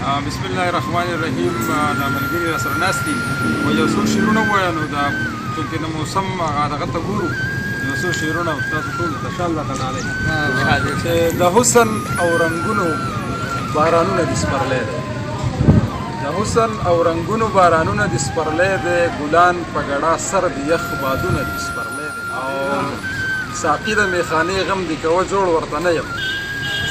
بسم الله الرحمن الرحیم. دا ملګري را سره ناست دي او یو څو شعرونه ووایه. نو دا چونکې د موسم هغه ته ګورو، یو څو شعرونه تاسو ټولو ته انشاءالله تعالی چې د حسن او رنګونو بارانونه دي سپرلی دی، د حسن او رنګونو بارانونه دي سپرلی دی، ګلان په ګړه سر د یخ بادونه دي سپرلی دی. او ساقي د میخانې غم دي کوه جوړ ورته نه یم،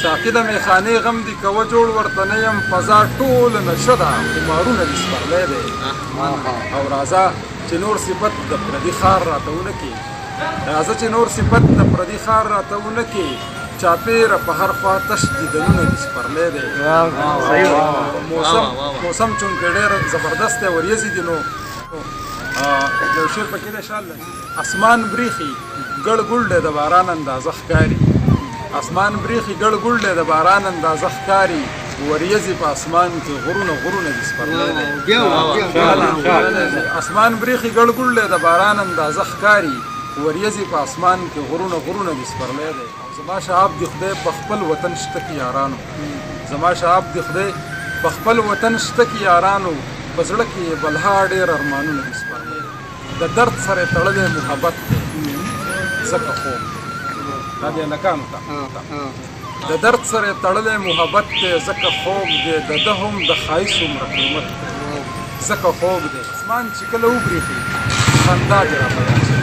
ساقي د میخانې غم دي کوه جوړ ورته نه یم، فضا ټوله نشه ده خمارونه دي سپرلی دی. او راځه چې نور صفت د پردي ښار راته ونه کړي، راځه چې نور صفت د پردي ښار راته ونه کړي، چاپېره په هر خوا تش دیدنونه دي سپرلی دی. موسم چونکې ډېر زبردست دی، وریځې دي، نو یو شعر پکې دی انشاءالله. اسمان بریخي ګړ ګل دی د باران اندازه ښکاري، اسمان بریخي ګړ ګل دی د باران اندازه ښکاري، وریځې په اسمان کې غرونه غرونه دي سپرلی دی. اسمان بریخي ګړ ګل دی د باران اندازه ښکاري، وریځې په اسمان کې غرونه غرونه دي سپرلی دی. زما شهاب دی خدای په خپل وطن شته کې یارانو، زما شهاب دی خدای په خپل وطن شته کې یارانو، په زړه کې یې بلها ډېر ارمانونه دي سپرلی دی. د درد سره تړلی محبت دی ځکه خوب، دا بیا نکانو ته د درد سره تړلی محبت دی ځکه خوب دی، د ده هم د ښایست عمره قیمت دی ځکه خوب دی. اسمان چې کله وبریښي خندا دې را په یاد شي،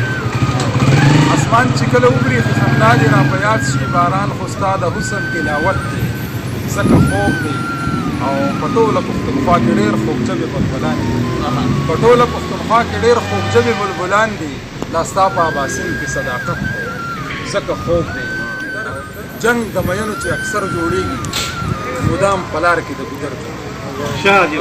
اسمان چې کله وبریښي خندا دې را په یاد شي، باران خو ستا د حسن تلاوت دی ځکه خوب دی. او په ټوله پښتونخوا کې ډېر خوږژبې بلبلان دي، په ټوله پښتونخوا کې ډېر خوږژبې بلبلان دي، دا ستا په اباسین کې صداقت دی ځکه خوب دی. جنگ د مینو چې اکثر جوړېږي مدام په لار کې د ګودر جوړېږي،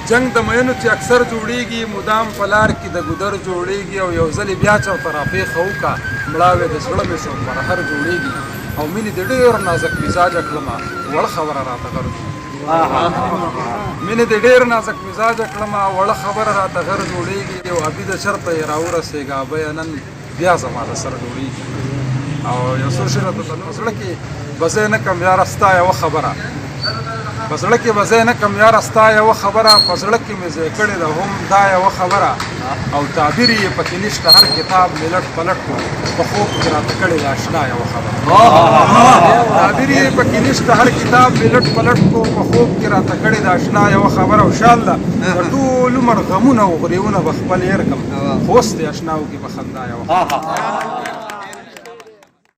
جنگ د مینو چې اکثر جوړېږي مدام په لار کې د ګودر جوړېږي. او یو ځلې بیا چېرته راپېښه وکړه مړاوې د زړه مې شو پرهر جوړېږي، او مینې دې ډېر نازک مزاجه کړمه وړه خبره راته غر جوړېږي، مینې دې ډېر نازک مزاجه کړمه وړه خبره راته غر جوړېږي. او ابي د چېرته یې راورسېږه بیه نن بیا زما د سره جوړېږي. او یو څو شعر ته په زړه کې به زه نه کم یاره ستا یوه خبره، په زړه کې به زه نه کم یاره ستا یوه خبره، په زړه کې مې ځای کړې ده هم دا یوه خبره، او تعبیر یې پکې نشته هر کتاب مې لټ پلټ کړو په خوب کې راته کړې ده اشنا یوه خبره، تعبیر یې پکې نشته هر کتاب مې لټ پلټ کړو په خوب کې راته کړې ده اشنا یوه خبره. انشاءالله د ټول عمر غمونه او غریونه به خپل هېر کړم، خو اوس دې اشناو کې به خندا یوه خبره.